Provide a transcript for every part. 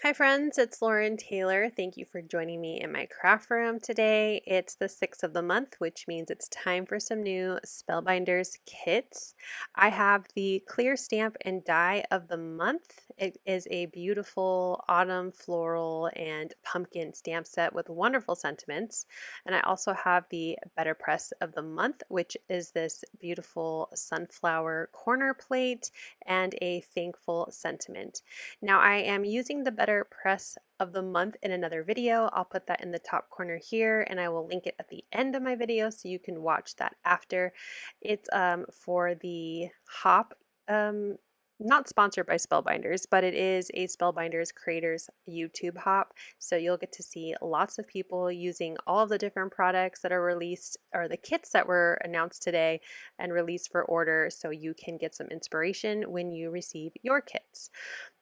Hi friends, it's Lauren Taylor. Thank you for joining me in my craft room today. It's the 6th of the month, which means it's time for some new Spellbinders kits. I have the clear stamp and die of the month. It is a beautiful autumn floral and pumpkin stamp set with wonderful sentiments. And I also have the Better Press of the month, which is this beautiful sunflower corner plate and a thankful sentiment. Now I am using the Better Press of the month in another video. I'll put that in the top corner here and I will link it at the end of my video so you can watch that after. It's for the hop, um, not sponsored by Spellbinders, but it is a Spellbinders creators YouTube hop. So you'll get to see lots of people using all of the different products that are released or the kits that were announced today and released for order so you can get some inspiration when you receive your kits.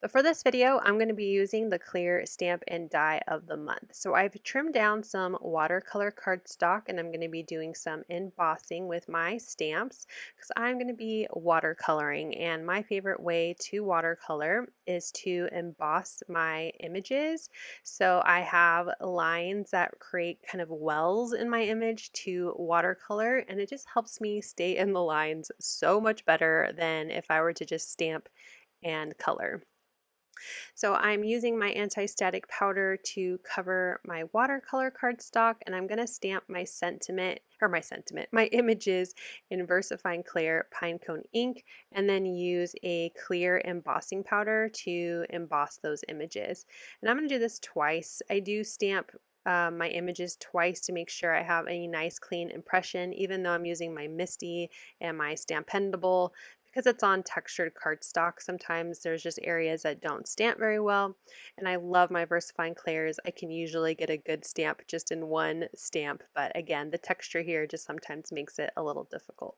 But for this video, I'm going to be using the clear stamp and die of the month. So I've trimmed down some watercolor cardstock and I'm going to be doing some embossing with my stamps because I'm going to be watercoloring. And my favorite way to watercolor is to emboss my images. So I have lines that create kind of wells in my image to watercolor, and it just helps me stay in the lines so much better than if I were to just stamp and color. So I'm using my anti-static powder to cover my watercolor cardstock, and I'm going to stamp my images in VersaFine Clear Pinecone ink, and then use a clear embossing powder to emboss those images. And I'm going to do this twice. I do stamp my images twice to make sure I have a nice clean impression, even though I'm using my Misty and my Stampendable. Because it's on textured cardstock, sometimes there's just areas that don't stamp very well. And I love my VersaFine Clairs. I can usually get a good stamp just in one stamp, but again, the texture here just sometimes makes it a little difficult.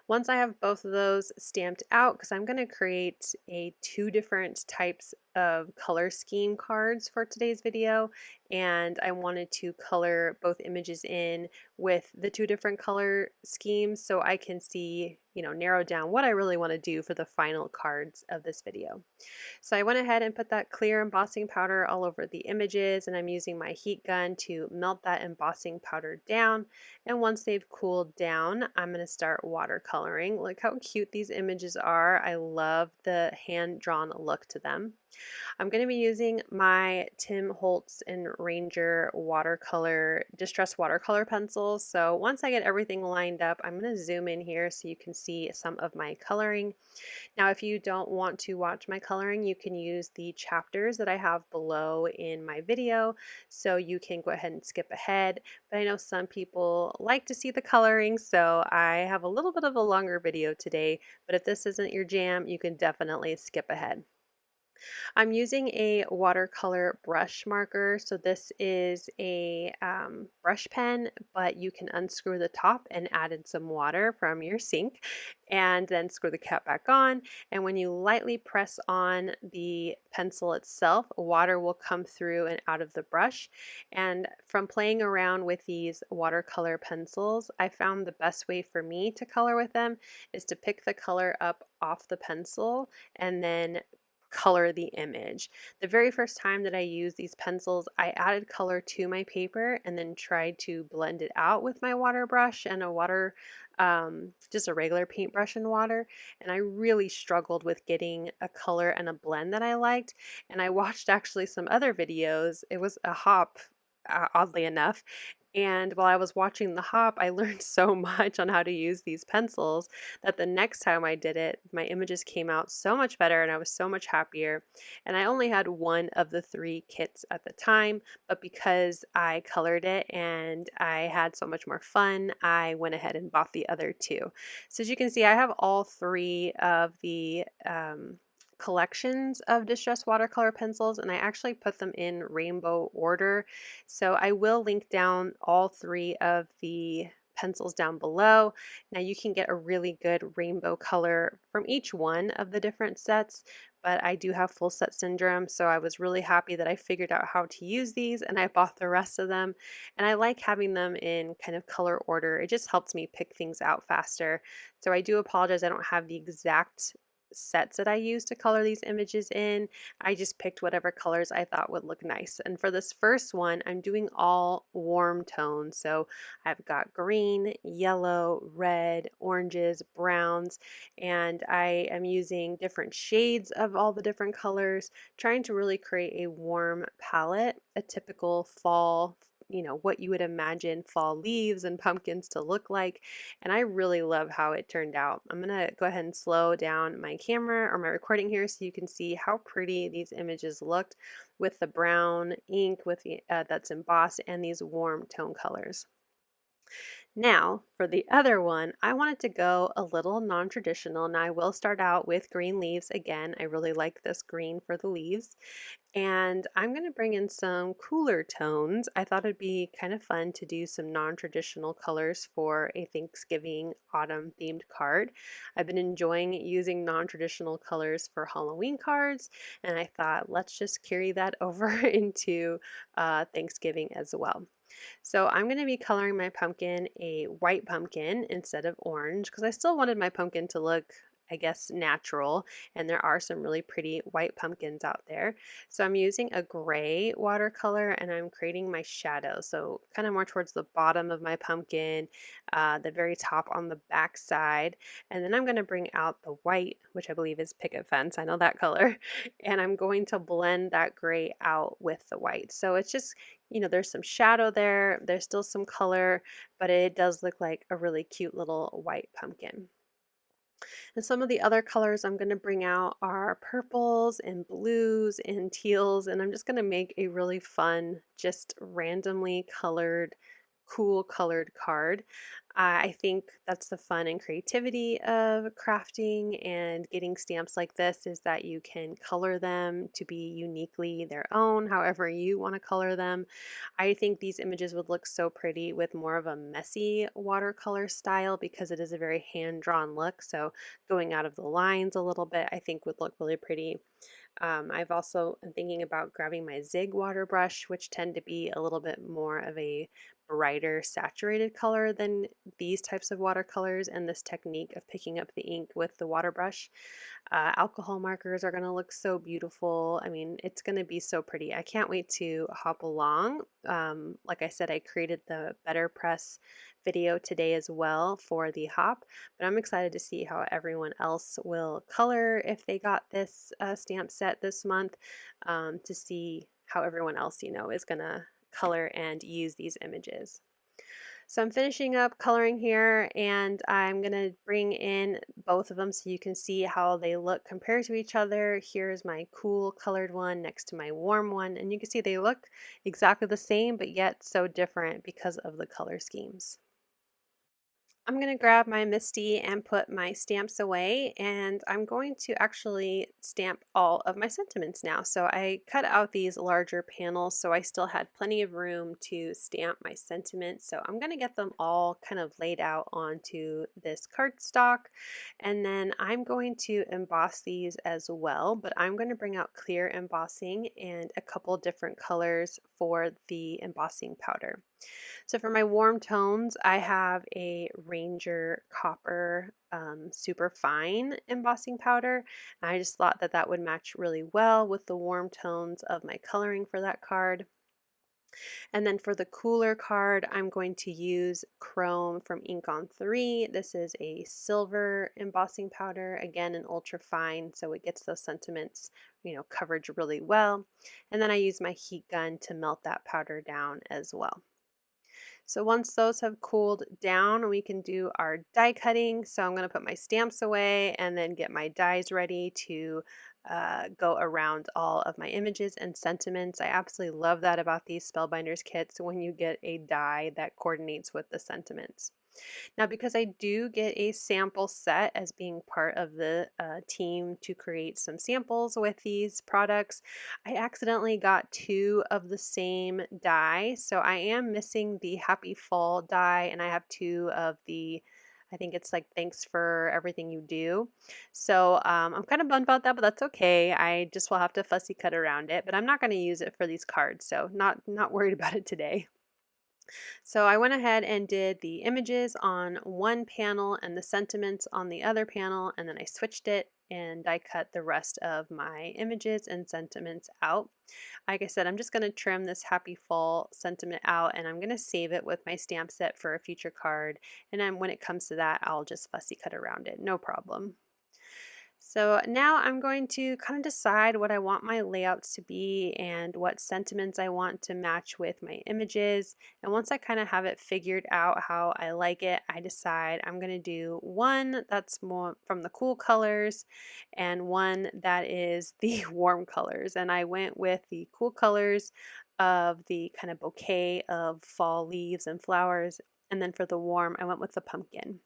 Once I have both of those stamped out, because I'm going to create two different types of color scheme cards for today's video, and I wanted to color both images in with the two different color schemes so I can see, narrow down what I really want to do for the final cards of this video. So I went ahead and put that clear embossing powder all over the images, and I'm using my heat gun to melt that embossing powder down. And once they've cooled down, I'm going to start watercoloring. Look how cute these images are. I love the hand-drawn look to them. I'm going to be using my Tim Holtz and Ranger distress watercolor pencils. So once I get everything lined up, I'm going to zoom in here so you can see some of my coloring. Now, if you don't want to watch my coloring, you can use the chapters that I have below in my video, so you can go ahead and skip ahead. But I know some people like to see the coloring, so I have a little bit of a longer video today, but if this isn't your jam, you can definitely skip ahead. I'm using a watercolor brush marker. So this is a brush pen, but you can unscrew the top and add in some water from your sink and then screw the cap back on. And when you lightly press on the pencil itself, water will come through and out of the brush. And from playing around with these watercolor pencils, I found the best way for me to color with them is to pick the color up off the pencil and then color the image. The very first time that I used these pencils, I added color to my paper and then tried to blend it out with my water brush and just a regular paintbrush and water. And I really struggled with getting a color and a blend that I liked. And I watched actually some other videos. It was a hop, oddly enough. And while I was watching the hop, I learned so much on how to use these pencils that the next time I did it, my images came out so much better and I was so much happier. And I only had one of the three kits at the time, but because I colored it and I had so much more fun, I went ahead and bought the other two. So as you can see, I have all three of the collections of distress watercolor pencils, and I actually put them in rainbow order. So I will link down all three of the pencils down below. Now you can get a really good rainbow color from each one of the different sets, but I do have full set syndrome, so I was really happy that I figured out how to use these and I bought the rest of them. And I like having them in kind of color order. It just helps me pick things out faster. So I do apologize, I don't have the exact sets that I use to color these images in. I just picked whatever colors I thought would look nice. And for this first one, I'm doing all warm tones. So I've got green, yellow, red, oranges, browns, and I am using different shades of all the different colors, trying to really create a warm palette, a typical fall, what you would imagine fall leaves and pumpkins to look like. And I really love how it turned out. I'm going to go ahead and slow down my camera or my recording here so you can see how pretty these images looked with the brown ink that's embossed and these warm tone colors. Now, for the other one, I wanted to go a little non-traditional. Now, I will start out with green leaves again. I really like this green for the leaves. And I'm going to bring in some cooler tones. I thought it'd be kind of fun to do some non-traditional colors for a Thanksgiving autumn themed card. I've been enjoying using non-traditional colors for Halloween cards, and I thought let's just carry that over into Thanksgiving as well. So I'm going to be coloring my pumpkin a white pumpkin instead of orange because I still wanted my pumpkin to look, I guess, natural, and there are some really pretty white pumpkins out there. So I'm using a gray watercolor and I'm creating my shadow. So kind of more towards the bottom of my pumpkin, the very top on the back side. And then I'm going to bring out the white, which I believe is picket fence. I know that color. And I'm going to blend that gray out with the white. So it's just, there's some shadow there. There's still some color, but it does look like a really cute little white pumpkin. And some of the other colors I'm going to bring out are purples and blues and teals, and I'm just going to make a really fun, just randomly colored, cool colored card. I think that's the fun and creativity of crafting and getting stamps like this is that you can color them to be uniquely their own, however you want to color them. I think these images would look so pretty with more of a messy watercolor style because it is a very hand-drawn look. So going out of the lines a little bit, I think would look really pretty. I've also been thinking about grabbing my Zig water brush, which tend to be a little bit more of a brighter saturated color than these types of watercolors, and this technique of picking up the ink with the water brush. Alcohol markers are going to look so beautiful. I mean, it's going to be so pretty. I can't wait to hop along. Like I said, I created the Better Press video today as well for the hop, but I'm excited to see how everyone else will color if they got this stamp set this month, to see how everyone else, is going to color and use these images. So I'm finishing up coloring here and I'm going to bring in both of them so you can see how they look compared to each other. Here's my cool colored one next to my warm one, and you can see they look exactly the same but yet so different because of the color schemes. I'm going to grab my Misty and put my stamps away, and I'm going to actually stamp all of my sentiments now. So I cut out these larger panels so I still had plenty of room to stamp my sentiments. So I'm going to get them all kind of laid out onto this cardstock, and then I'm going to emboss these as well, but I'm going to bring out clear embossing and a couple different colors for the embossing powder. So for my warm tones, I have a Ranger Copper super fine embossing powder. I just thought that that would match really well with the warm tones of my coloring for that card. And then for the cooler card, I'm going to use Chrome from Ink on 3. This is a silver embossing powder, again an ultra fine, so it gets those sentiments, coverage really well. And then I use my heat gun to melt that powder down as well. So once those have cooled down, we can do our die cutting. So I'm going to put my stamps away and then get my dies ready to go around all of my images and sentiments. I absolutely love that about these Spellbinders kits when you get a die that coordinates with the sentiments. Now, because I do get a sample set as being part of the team to create some samples with these products, I accidentally got two of the same die. So I am missing the Happy Fall die, and I have two of the, I think it's like thanks for everything you do. So I'm kind of bummed about that, but that's okay. I just will have to fussy cut around it, but I'm not going to use it for these cards, so not worried about it today. So I went ahead and did the images on one panel and the sentiments on the other panel, and then I switched it and die cut the rest of my images and sentiments out. Like I said, I'm just going to trim this happy fall sentiment out, and I'm going to save it with my stamp set for a future card. And then when it comes to that, I'll just fussy cut around it, no problem. So now I'm going to kind of decide what I want my layouts to be and what sentiments I want to match with my images. And once I kind of have it figured out how I like it, I decide I'm going to do one that's more from the cool colors and one that is the warm colors. And I went with the cool colors of the kind of bouquet of fall leaves and flowers. And then for the warm, I went with the pumpkin.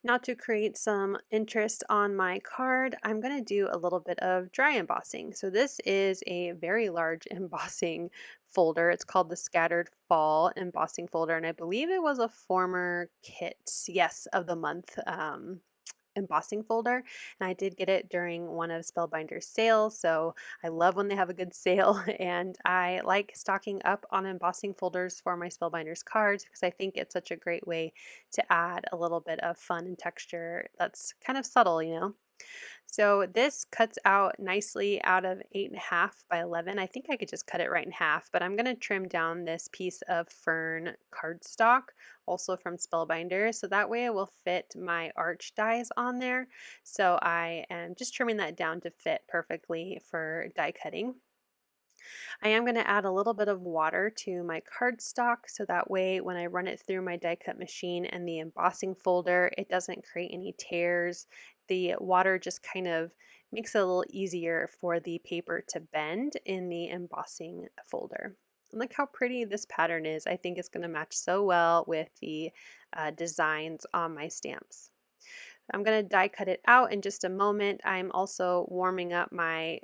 Now to create some interest on my card, I'm going to do a little bit of dry embossing. So this is a very large embossing folder. It's called the Scattered Fall embossing folder, and I believe it was a former kit, yes, of the month embossing folder, and I did get it during one of Spellbinder's sales, so I love when they have a good sale, and I like stocking up on embossing folders for my Spellbinders cards because I think it's such a great way to add a little bit of fun and texture that's kind of subtle, you know. So this cuts out nicely out of 8.5 by 11. I think I could just cut it right in half, but I'm going to trim down this piece of fern cardstock, also from Spellbinder, so that way it will fit my arch dies on there. So I am just trimming that down to fit perfectly for die cutting. I am going to add a little bit of water to my cardstock so that way when I run it through my die cut machine and the embossing folder, it doesn't create any tears. The water just kind of makes it a little easier for the paper to bend in the embossing folder. And look how pretty this pattern is. I think it's going to match so well with the designs on my stamps. I'm going to die cut it out in just a moment. I'm also warming up my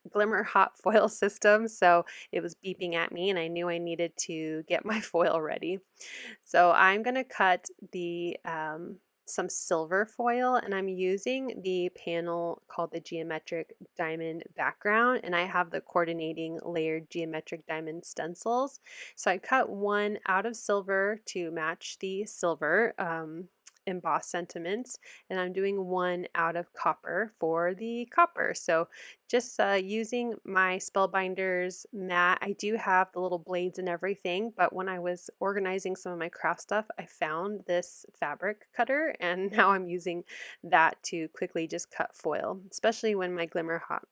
Glimmer hot foil system, so it was beeping at me and I knew I needed to get my foil ready. So I'm going to cut the some silver foil, and I'm using the panel called the Geometric Diamond Background, and I have the coordinating layered geometric diamond stencils. So I cut one out of silver to match the silver embossed sentiments, and I'm doing one out of copper for the copper. So just using my Spellbinders mat. I do have the little blades and everything, but when I was organizing some of my craft stuff, I found this fabric cutter, and now I'm using that to quickly just cut foil, especially when my Glimmer Hot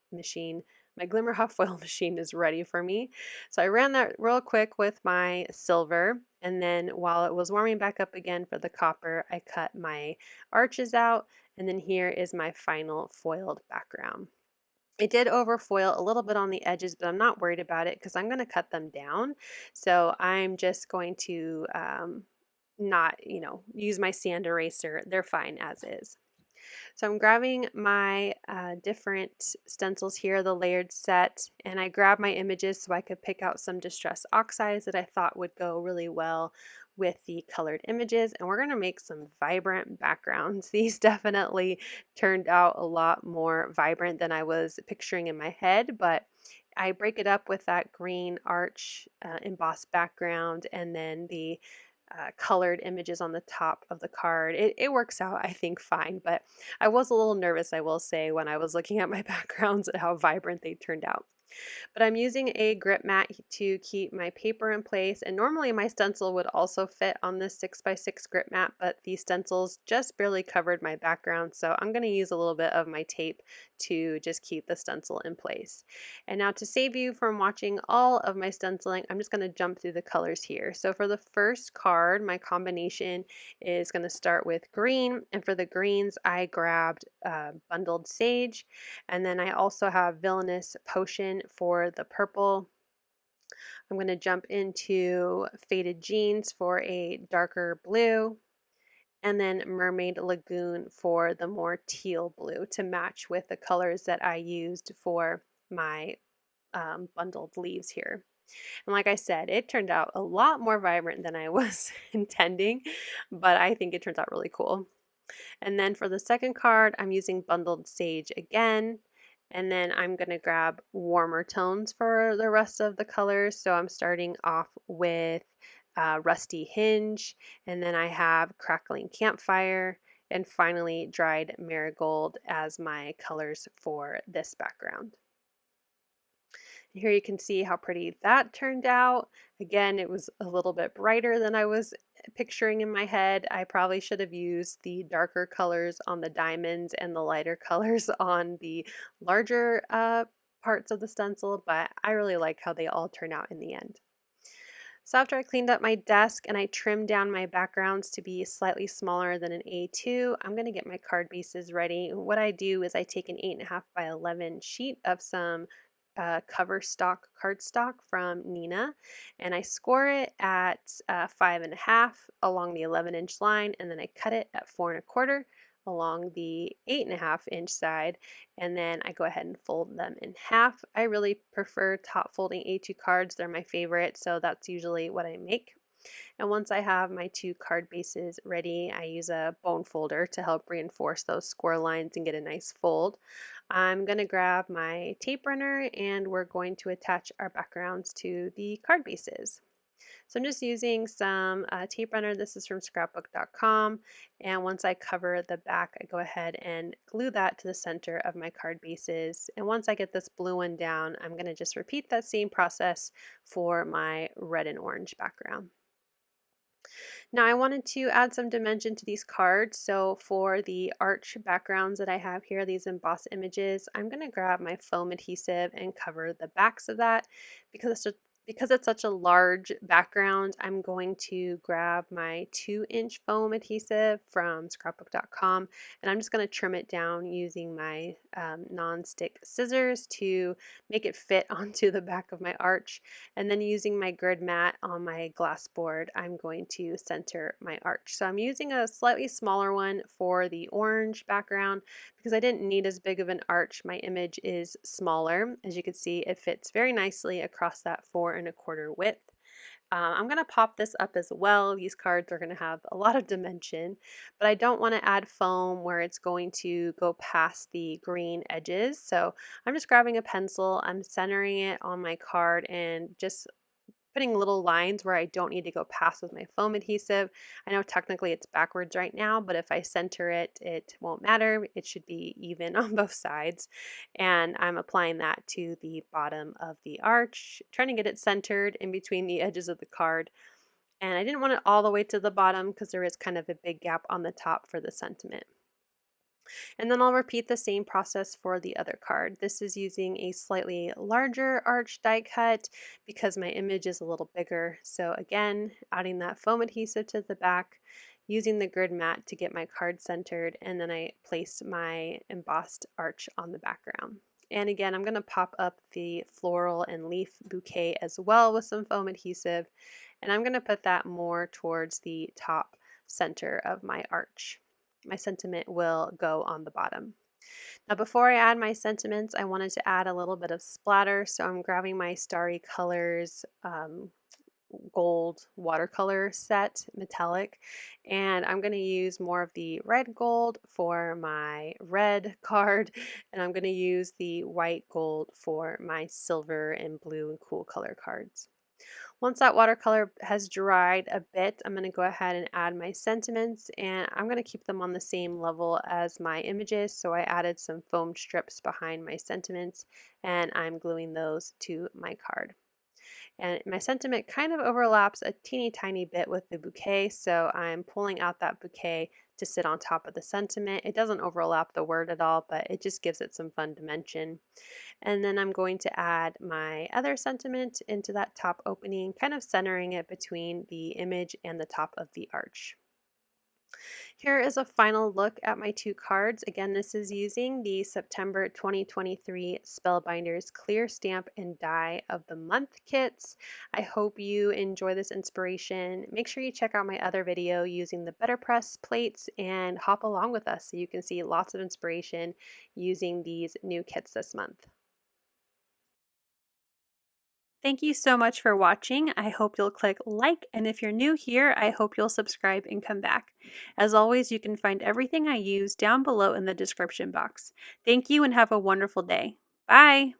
Foil machine is ready for me. So I ran that real quick with my silver, and then while it was warming back up again for the copper, I cut my arches out, and then here is my final foiled background. I did overfoil a little bit on the edges, but I'm not worried about it because I'm going to cut them down. So I'm just going to not, use my sand eraser. They're fine as is. So I'm grabbing my different stencils here, the layered set, and I grabbed my images so I could pick out some distress oxides that I thought would go really well with the colored images, and we're going to make some vibrant backgrounds. These definitely turned out a lot more vibrant than I was picturing in my head, but I break it up with that green arch embossed background and then the colored images on the top of the card. It works out, I think, fine, but I was a little nervous, I will say, when I was looking at my backgrounds at how vibrant they turned out. But I'm using a grip mat to keep my paper in place, and normally my stencil would also fit on this 6x6 grip mat, but the stencils just barely covered my background, so I'm going to use a little bit of my tape to just keep the stencil in place. And now to save you from watching all of my stenciling, I'm just going to jump through the colors here. So for the first card, my combination is going to start with green, and for the greens I grabbed Bundled Sage, and then I also have Villainous Potion for the purple. I'm going to jump into Faded Jeans for a darker blue, and then Mermaid Lagoon for the more teal blue to match with the colors that I used for my bundled leaves here. And like I said, it turned out a lot more vibrant than I was intending, but I think it turns out really cool. And then for the second card, I'm using Bundled Sage again. And then I'm going to grab warmer tones for the rest of the colors. So I'm starting off with Rusty Hinge, and then I have Crackling Campfire, and finally dried marigold as my colors for this background. Here you can see how pretty that turned out. Again, it was a little bit brighter than I was picturing in my head. I probably should have used the darker colors on the diamonds and the lighter colors on the larger parts of the stencil, but I really like how they all turn out in the end. So after I cleaned up my desk and I trimmed down my backgrounds to be slightly smaller than an A2, I'm going to get my card bases ready. What I do is I take an 8.5 by 11 sheet of some cover stock cardstock from Nina, and I score it at 5.5 along the 11-inch line, and then I cut it at 4.25 along the 8.5-inch side, and then I go ahead and fold them in half. I really prefer top folding A2 cards. They're my favorite, so that's usually what I make. And once I have my two card bases ready, I use a bone folder to help reinforce those score lines and get a nice fold. I'm going to grab my tape runner and we're going to attach our backgrounds to the card bases. So I'm just using some tape runner. This is from scrapbook.com. And once I cover the back, I go ahead and glue that to the center of my card bases. And once I get this blue one down, I'm going to just repeat that same process for my red and orange background. Now I wanted to add some dimension to these cards. So for the arch backgrounds that I have here, these embossed images, I'm going to grab my foam adhesive and cover the backs of that because it's such a large background. I'm going to grab my 2-inch foam adhesive from scrapbook.com, and I'm just going to trim it down using my non-stick scissors to make it fit onto the back of my arch. And then using my grid mat on my glass board, I'm going to center my arch. So I'm using a slightly smaller one for the orange background because I didn't need as big of an arch. My image is smaller. As you can see, it fits very nicely across that 4.25 width. I'm going to pop this up as well. These cards are going to have a lot of dimension, but I don't want to add foam where it's going to go past the green edges. So I'm just grabbing a pencil, I'm centering it on my card and just putting little lines where I don't need to go past with my foam adhesive. I know technically it's backwards right now, but if I center it, it won't matter. It should be even on both sides. And I'm applying that to the bottom of the arch, trying to get it centered in between the edges of the card. And I didn't want it all the way to the bottom because there is kind of a big gap on the top for the sentiment. And then I'll repeat the same process for the other card. This is using a slightly larger arch die cut because my image is a little bigger. So again, adding that foam adhesive to the back, using the grid mat to get my card centered, and then I place my embossed arch on the background. And again, I'm going to pop up the floral and leaf bouquet as well with some foam adhesive, and I'm going to put that more towards the top center of my arch. My sentiment will go on the bottom. Now before I add my sentiments, I wanted to add a little bit of splatter, so I'm grabbing my Starry Colors gold watercolor set, metallic, and I'm going to use more of the red gold for my red card, and I'm going to use the white gold for my silver and blue and cool color cards. Once that watercolor has dried a bit, I'm going to go ahead and add my sentiments, and I'm going to keep them on the same level as my images. So I added some foam strips behind my sentiments, and I'm gluing those to my card. And my sentiment kind of overlaps a teeny tiny bit with the bouquet, so I'm pulling out that bouquet to sit on top of the sentiment. It doesn't overlap the word at all, but it just gives it some fun dimension. And then I'm going to add my other sentiment into that top opening, kind of centering it between the image and the top of the arch. Here is a final look at my two cards. Again, this is using the September 2023 Spellbinders Clear Stamp and Die of the Month kits. I hope you enjoy this inspiration. Make sure you check out my other video using the Better Press plates and hop along with us so you can see lots of inspiration using these new kits this month. Thank you so much for watching. I hope you'll click like, and if you're new here, I hope you'll subscribe and come back. As always, you can find everything I use down below in the description box. Thank you and have a wonderful day. Bye!